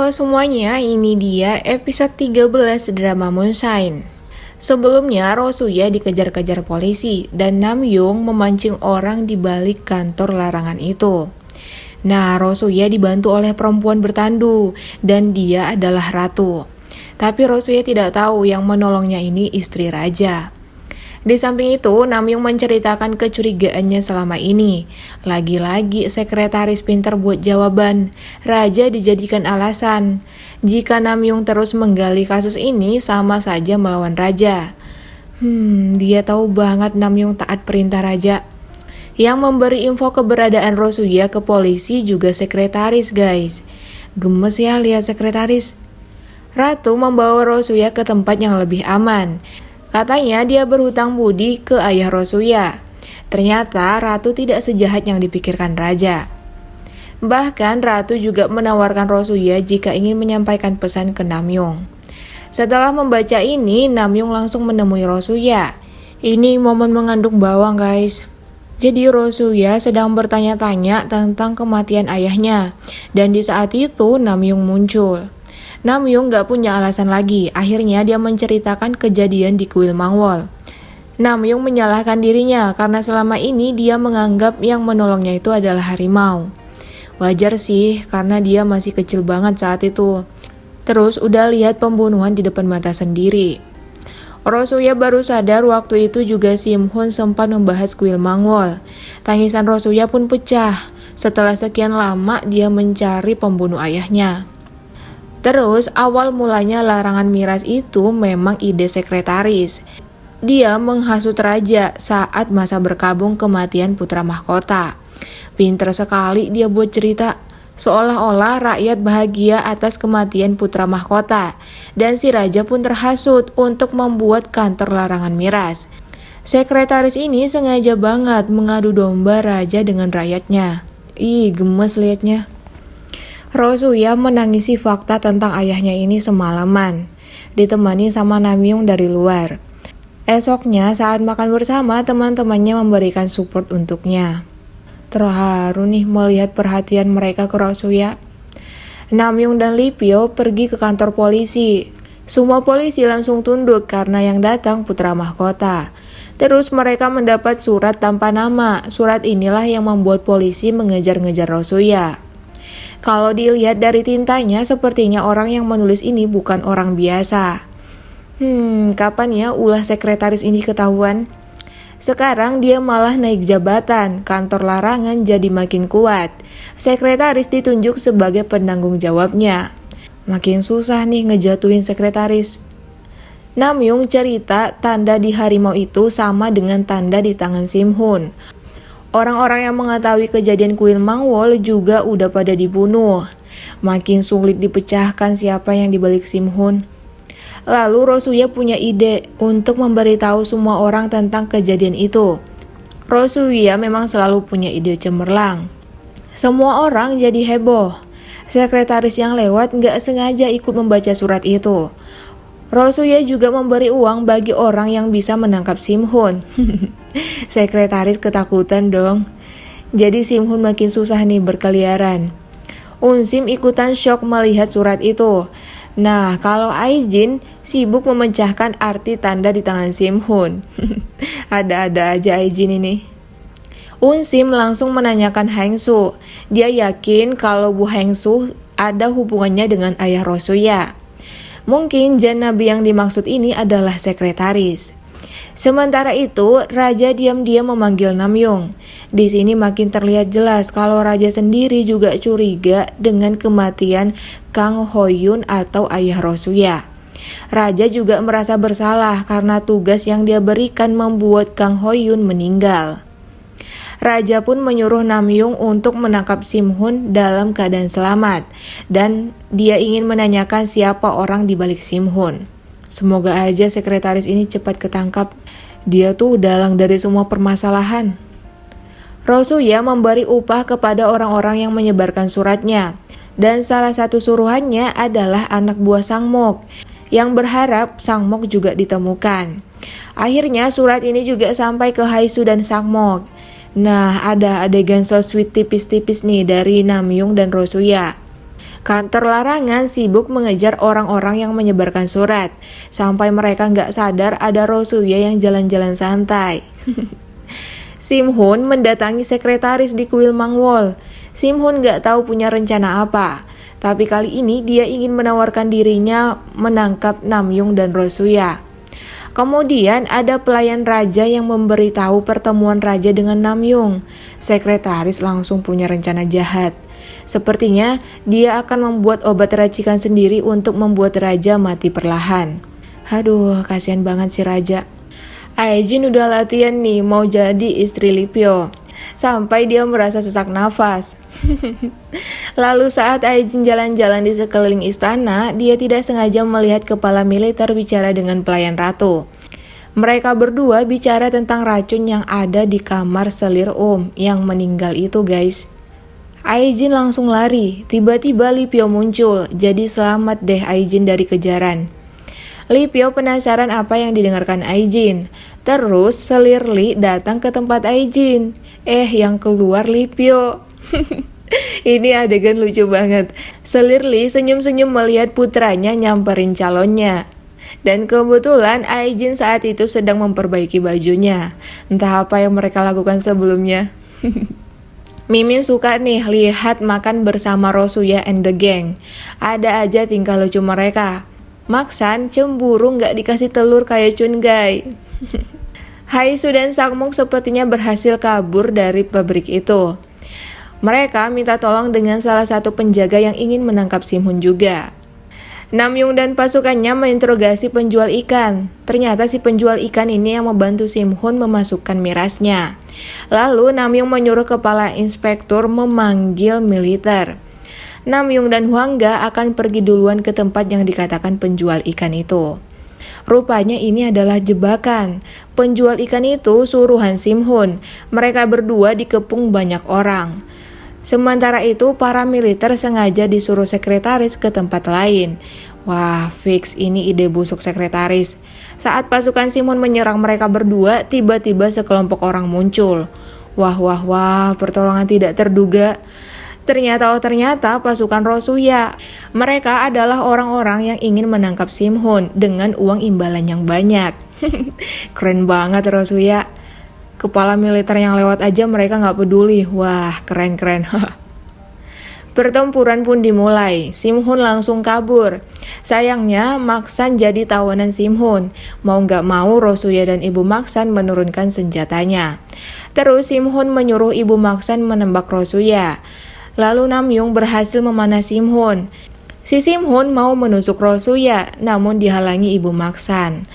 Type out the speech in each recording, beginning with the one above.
Halo semuanya, ini dia episode 13 drama Moonshine. Sebelumnya, Rosuya dikejar-kejar polisi dan Namyoon memancing orang di balik kantor larangan itu. Nah, Rosuya dibantu oleh perempuan bertandu dan dia adalah ratu. Tapi Rosuya tidak tahu yang menolongnya ini istri raja. Di samping itu, Namyoon menceritakan kecurigaannya selama ini. Lagi-lagi sekretaris pintar buat jawaban. Raja dijadikan alasan. Jika Namyoon terus menggali kasus ini, sama saja melawan raja. Dia tahu banget Namyoon taat perintah raja. Yang memberi info keberadaan Rosuya ke polisi juga sekretaris, guys. Gemes ya lihat sekretaris. Ratu membawa Rosuya ke tempat yang lebih aman. Katanya dia berhutang budi ke ayah Rosuya. Ternyata Ratu tidak sejahat yang dipikirkan raja. Bahkan Ratu juga menawarkan Rosuya jika ingin menyampaikan pesan ke Namyoon. Setelah membaca ini, Namyoon langsung menemui Rosuya. Ini momen mengandung bawang, guys. Jadi Rosuya sedang bertanya-tanya tentang kematian ayahnya. Dan di saat itu Namyoon muncul. Namyoon gak punya alasan lagi, akhirnya dia menceritakan kejadian di kuil Mangwol. Namyoon menyalahkan dirinya karena selama ini dia menganggap yang menolongnya itu adalah harimau. Wajar sih, karena dia masih kecil banget saat itu. Terus udah lihat pembunuhan di depan mata sendiri. Rosuya baru sadar waktu itu juga Simhun sempat membahas kuil Mangwol. Tangisan Rosuya pun pecah. Setelah sekian lama dia mencari pembunuh ayahnya. Terus awal mulanya larangan miras itu memang ide sekretaris. Dia menghasut raja saat masa berkabung kematian putra mahkota. Pinter sekali dia buat cerita, seolah-olah rakyat bahagia atas kematian putra mahkota. Dan si raja pun terhasut untuk membuat kantor larangan miras. Sekretaris ini sengaja banget mengadu domba raja dengan rakyatnya. Ih, gemes liatnya. Rosuya menangisi fakta tentang ayahnya ini semalaman, ditemani sama Namyoon dari luar. Esoknya saat makan bersama, teman-temannya memberikan support untuknya. Terharu nih melihat perhatian mereka ke Rosuya. Namyoon dan Lee Pyo pergi ke kantor polisi. Semua polisi langsung tunduk karena yang datang putra mahkota. Terus mereka mendapat surat tanpa nama. Surat inilah yang membuat polisi mengejar-ngejar Rosuya. Kalau dilihat dari tintanya, sepertinya orang yang menulis ini bukan orang biasa. Kapan ya ulah sekretaris ini ketahuan? Sekarang dia malah naik jabatan, kantor larangan jadi makin kuat. Sekretaris ditunjuk sebagai penanggung jawabnya. Makin susah nih ngejatuhin sekretaris. Namyoon cerita tanda di harimau itu sama dengan tanda di tangan Simhun. Orang-orang yang mengetahui kejadian kuil Mangwol juga udah pada dibunuh. Makin sulit dipecahkan siapa yang dibalik Simhun. Lalu Rosuya punya ide untuk memberitahu semua orang tentang kejadian itu. Rosuya memang selalu punya ide cemerlang. Semua orang jadi heboh. Sekretaris yang lewat gak sengaja ikut membaca surat itu. Rosuya juga memberi uang bagi orang yang bisa menangkap Simhun. Sekretaris ketakutan dong. Jadi Simhun makin susah nih berkeliaran. Unsim ikutan syok melihat surat itu. Nah, kalau Aijin sibuk memecahkan arti tanda di tangan Simhun. Ada-ada aja Aijin ini. Unsim langsung menanyakan Hengsu. Dia yakin kalau Bu Hengsu ada hubungannya dengan ayah Rosuya. Mungkin Jan Nabi yang dimaksud ini adalah sekretaris. Sementara itu, raja diam-diam memanggil Namyoon. Di sini makin terlihat jelas kalau raja sendiri juga curiga dengan kematian Kang Hoyun atau ayah Rosuya. Raja juga merasa bersalah karena tugas yang dia berikan membuat Kang Hoyun meninggal. Raja pun menyuruh Namyoon untuk menangkap Simhun dalam keadaan selamat dan dia ingin menanyakan siapa orang di balik Simhun. Semoga aja sekretaris ini cepat ketangkap. Dia tuh dalang dari semua permasalahan. Rosuya memberi upah kepada orang-orang yang menyebarkan suratnya dan salah satu suruhannya adalah anak buah Sangmok yang berharap Sangmok juga ditemukan. Akhirnya surat ini juga sampai ke Haisu dan Sangmok. Nah, ada adegan so sweet tipis-tipis nih dari Namyoon dan Rosuya. Kantor larangan sibuk mengejar orang-orang yang menyebarkan surat, sampai mereka nggak sadar ada Rosuya yang jalan-jalan santai. Simhun mendatangi sekretaris di kuil Mangwol. Simhun nggak tahu punya rencana apa, tapi kali ini dia ingin menawarkan dirinya menangkap Namyoon dan Rosuya. Kemudian ada pelayan raja yang memberitahu pertemuan raja dengan Namyoon. Sekretaris langsung punya rencana jahat. Sepertinya dia akan membuat obat racikan sendiri untuk membuat raja mati perlahan. Aduh, kasihan banget si raja. Aijin udah latihan nih mau jadi istri Lipio, sampai dia merasa sesak nafas. Lalu saat Aijin jalan-jalan di sekeliling istana, dia tidak sengaja melihat kepala militer bicara dengan pelayan ratu. Mereka berdua bicara tentang racun yang ada di kamar selir yang meninggal itu, guys. Aijin langsung lari, tiba-tiba Lipio muncul, jadi selamat deh Aijin dari kejaran. Lipio penasaran apa yang didengarkan Aijin. Terus selir Li datang ke tempat Aijin. Yang keluar Lipio. Ini adegan lucu banget. Selir Li senyum-senyum melihat putranya nyamperin calonnya. Dan kebetulan Aijin saat itu sedang memperbaiki bajunya. Entah apa yang mereka lakukan sebelumnya. Mimin suka nih lihat makan bersama Rosuya and the gang. Ada aja tingkah lucu mereka. Maksan cemburu gak dikasih telur kayak Chungai. Haisu dan Sakmok sepertinya berhasil kabur dari pabrik itu. Mereka minta tolong dengan salah satu penjaga yang ingin menangkap Simhun juga. Namyoon dan pasukannya menginterogasi penjual ikan. Ternyata si penjual ikan ini yang membantu Simhun memasukkan mirasnya. Lalu Namyoon menyuruh kepala inspektur memanggil militer. Namyoon dan Hwangga akan pergi duluan ke tempat yang dikatakan penjual ikan itu. Rupanya ini adalah jebakan. Penjual ikan itu suruhan Simhun. Mereka berdua dikepung banyak orang. Sementara itu para militer sengaja disuruh sekretaris ke tempat lain. Wah, fix ini ide busuk sekretaris. Saat pasukan Simhun menyerang mereka berdua, tiba-tiba sekelompok orang muncul. Wah, pertolongan tidak terduga. Ternyata pasukan Rosuya. Mereka adalah orang-orang yang ingin menangkap Simhun dengan uang imbalan yang banyak. Keren banget Rosuya. Kepala militer yang lewat aja mereka gak peduli. Wah, keren. Pertempuran pun dimulai. Simhun langsung kabur. Sayangnya Maksan jadi tawanan Simhun. Mau gak mau Rosuya dan Ibu Maksan menurunkan senjatanya. Terus Simhun menyuruh Ibu Maksan menembak Rosuya. Lalu Namyoon berhasil memanah Simhun. Si Simhun mau menusuk Rosuya, namun dihalangi Ibu Maksan.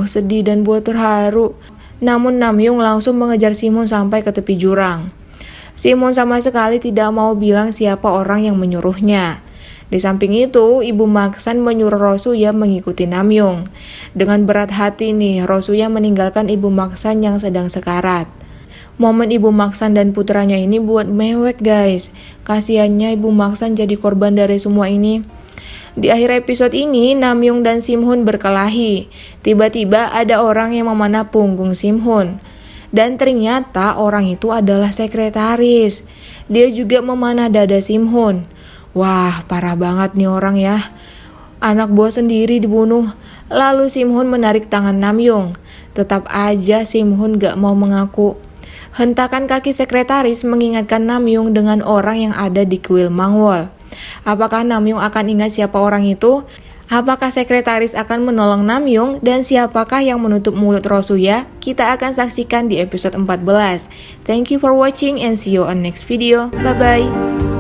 Sedih dan buat terharu. Namun Namyoon langsung mengejar Simhun sampai ke tepi jurang. Simhun sama sekali tidak mau bilang siapa orang yang menyuruhnya. Di samping itu, Ibu Maksan menyuruh Rosuya mengikuti Namyoon. Dengan berat hati nih, Rosuya meninggalkan Ibu Maksan yang sedang sekarat. Momen Ibu Maksan dan putranya ini buat mewek guys. Kasiannya Ibu Maksan jadi korban dari semua ini. Di akhir episode ini, Namyoon dan Simhun berkelahi. Tiba-tiba ada orang yang memanah punggung Simhun. Dan ternyata orang itu adalah sekretaris. Dia juga memanah dada Simhun. Wah, parah banget nih orang ya. Anak buah sendiri dibunuh. Lalu Simhun menarik tangan Namyoon. Tetap aja Simhun gak mau mengaku. Hentakan kaki sekretaris mengingatkan Namyoon dengan orang yang ada di kuil Mangwol. Apakah Namyoon akan ingat siapa orang itu? Apakah sekretaris akan menolong Namyoon? Dan siapakah yang menutup mulut Rosuya? Kita akan saksikan di episode 14. Thank you for watching and see you on next video. Bye-bye.